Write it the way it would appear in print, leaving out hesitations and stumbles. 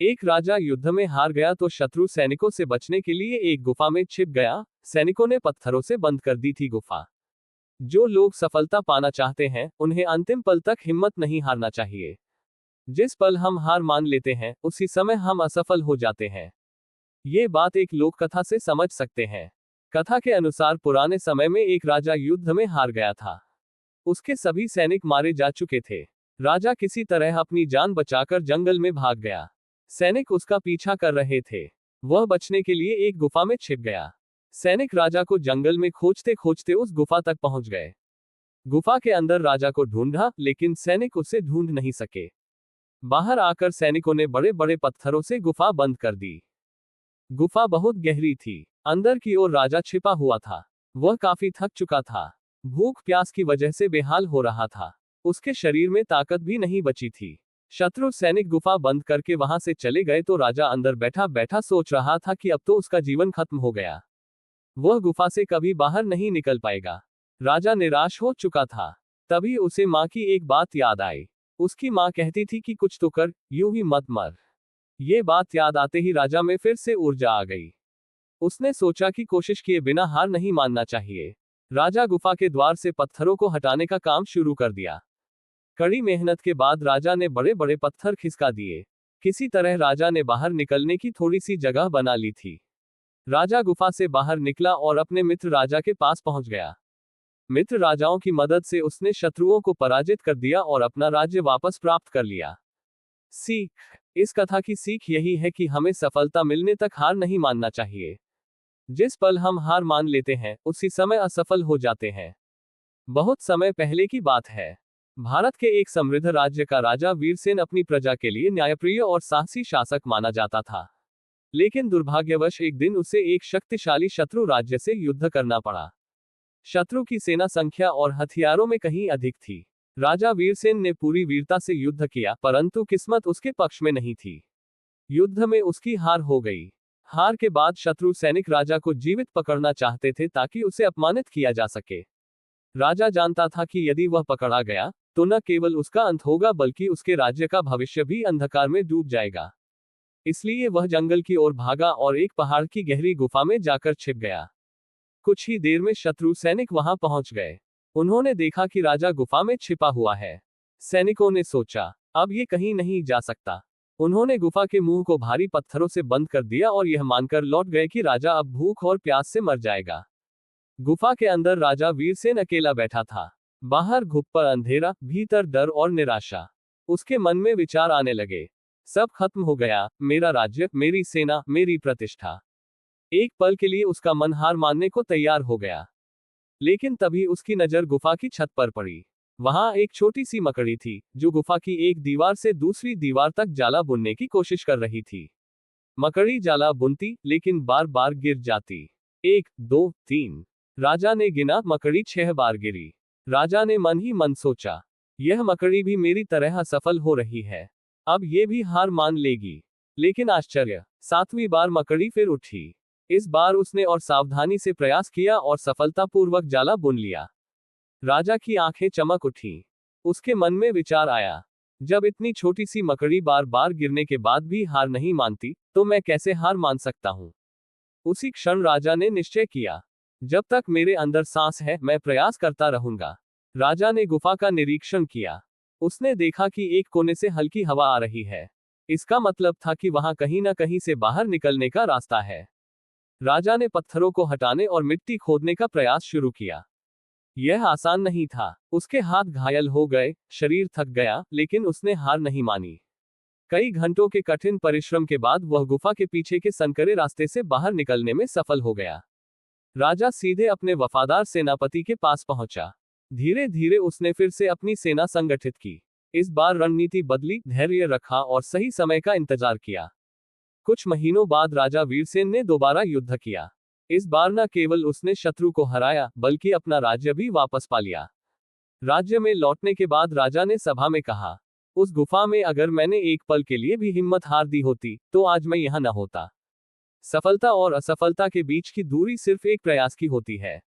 एक राजा युद्ध में हार गया तो शत्रु सैनिकों से बचने के लिए एक गुफा में छिप गया। सैनिकों ने पत्थरों से बंद कर दी थी गुफा। जो लोग सफलता पाना चाहते हैं उन्हें अंतिम पल तक हिम्मत नहीं हारना चाहिए। जिस पल हम हार मान लेते हैं उसी समय हम असफल हो जाते हैं। ये बात एक लोक कथा से समझ सकते हैं। कथा के अनुसार पुराने समय में एक राजा युद्ध में हार गया था। उसके सभी सैनिक मारे जा चुके थे। राजा किसी तरह अपनी जान बचाकर जंगल में भाग गया। सैनिक उसका पीछा कर रहे थे। वह बचने के लिए एक गुफा में छिप गया। सैनिक राजा को जंगल में खोजते खोजते उस गुफा तक पहुंच गए। गुफा के अंदर राजा को ढूंढा लेकिन सैनिक उसे ढूंढ नहीं सके। बाहर आकर सैनिकों ने बड़े बड़े पत्थरों से गुफा बंद कर दी। गुफा बहुत गहरी थी। अंदर की ओर राजा छिपा हुआ था। वह काफी थक चुका था। भूख प्यास की वजह से बेहाल हो रहा था। उसके शरीर में ताकत भी नहीं बची थी। शत्रु सैनिक गुफा बंद करके वहां से चले गए तो राजा अंदर बैठा बैठा सोच रहा था कि अब तो उसका जीवन खत्म हो गया। वह गुफा से कभी बाहर नहीं निकल पाएगा। राजा निराश हो चुका था। तभी उसे माँ की एक बात याद आई। उसकी माँ कहती थी कि कुछ तो कर, यूं ही मत मर। ये बात याद आते ही राजा में फिर से ऊर्जा आ गई। उसने सोचा कि कोशिश किए बिना हार नहीं मानना चाहिए। राजा गुफा के द्वार से पत्थरों को हटाने का काम शुरू कर दिया। कड़ी मेहनत के बाद राजा ने बड़े बड़े पत्थर खिसका दिए। किसी तरह राजा ने बाहर निकलने की थोड़ी सी जगह बना ली थी। राजा गुफा से बाहर निकला और अपने मित्र राजा के पास पहुंच गया। मित्र राजाओं की मदद से उसने शत्रुओं को पराजित कर दिया और अपना राज्य वापस प्राप्त कर लिया। सीख। इस कथा की सीख यही है कि हमें सफलता मिलने तक हार नहीं मानना चाहिए। जिस पल हम हार मान लेते हैं उसी समय असफल हो जाते हैं। बहुत समय पहले की बात है। भारत के एक समृद्ध राज्य का राजा वीरसेन अपनी प्रजा के लिए न्यायप्रिय और साहसी शासक माना जाता था। लेकिन दुर्भाग्यवश एक दिन उसे एक शक्तिशाली शत्रु राज्य से युद्ध करना पड़ा। शत्रु की सेना संख्या और हथियारों में कहीं अधिक थी। राजा वीरसेन ने पूरी वीरता से युद्ध किया परंतु किस्मत उसके पक्ष में नहीं थी। युद्ध में उसकी हार हो गई। हार के बाद शत्रु सैनिक राजा को जीवित पकड़ना चाहते थे ताकि उसे अपमानित किया जा सके। राजा जानता था कि यदि वह पकड़ा गया तो न केवल उसका अंत होगा बल्कि उसके राज्य का भविष्य भी अंधकार में डूब जाएगा। इसलिए वह जंगल की ओर भागा और एक पहाड़ की गहरी गुफा में जाकर छिप गया। कुछ ही देर में शत्रु सैनिक वहां पहुंच गए। उन्होंने देखा कि राजा गुफा में छिपा हुआ है। सैनिकों ने सोचा अब ये कहीं नहीं जा सकता। उन्होंने गुफा के मुंह को भारी पत्थरों से बंद कर दिया और यह मानकर लौट गए कि राजा अब भूख और प्यास से मर जाएगा। गुफा के अंदर राजा वीरसेन अकेला बैठा था। बाहर घुप्पर अंधेरा, भीतर डर और निराशा। उसके मन में विचार आने लगे। सब खत्म हो गया, मेरा राज्य, मेरी सेना, मेरी प्रतिष्ठा। एक पल के लिए उसका मन हार मानने को तैयार हो गया। लेकिन तभी उसकी नजर गुफा की छत पर पड़ी। वहां एक छोटी सी मकड़ी थी जो गुफा की एक दीवार से दूसरी दीवार तक जाला बुनने की कोशिश कर रही थी। मकड़ी जाला बुनती लेकिन बार बार गिर जाती। 1, 2, 3। राजा ने गिना, मकड़ी 6 बार गिरी। राजा ने मन ही मन सोचा, यह मकड़ी भी मेरी तरह असफल हो रही है। अब ये भी हार मान लेगी। लेकिन आश्चर्य, 7वीं बार मकड़ी फिर उठी। इस बार उसने और सावधानी से प्रयास किया और सफलतापूर्वक जाला बुन लिया। राजा की आंखें चमक उठी। उसके मन में विचार आया, जब इतनी छोटी सी मकड़ी बार बार गिरने के बाद भी हार नहीं मानती, तो मैं कैसे हार मान सकता हूं। उसी क्षण राजा ने निश्चय किया, जब तक मेरे अंदर सांस है मैं प्रयास करता रहूंगा। राजा ने गुफा का निरीक्षण किया। उसने देखा कि एक कोने से हल्की हवा आ रही है। इसका मतलब था कि वहां कहीं ना कहीं से बाहर निकलने का रास्ता है। राजा ने पत्थरों को हटाने और मिट्टी खोदने का प्रयास शुरू किया। यह आसान नहीं था। उसके हाथ घायल हो गए, शरीर थक गया, लेकिन उसने हार नहीं मानी। कई घंटों के कठिन परिश्रम के बाद वह गुफा के पीछे के संकरे रास्ते से बाहर निकलने में सफल हो गया। राजा सीधे अपने वफादार सेनापति के पास पहुंचा। धीरे धीरे उसने फिर से अपनी सेना संगठित की। इस बार रणनीति बदली, धैर्य रखा और सही समय का इंतजार किया। कुछ महीनों बाद राजा वीरसेन ने दोबारा युद्ध किया। इस बार न केवल उसने शत्रु को हराया बल्कि अपना राज्य भी वापस पा लिया। राज्य में लौटने के बाद राजा ने सभा में कहा, उस गुफा में अगर मैंने एक पल के लिए भी हिम्मत हार दी होती तो आज मैं यहां न होता। सफलता और असफलता के बीच की दूरी सिर्फ एक प्रयास की होती है।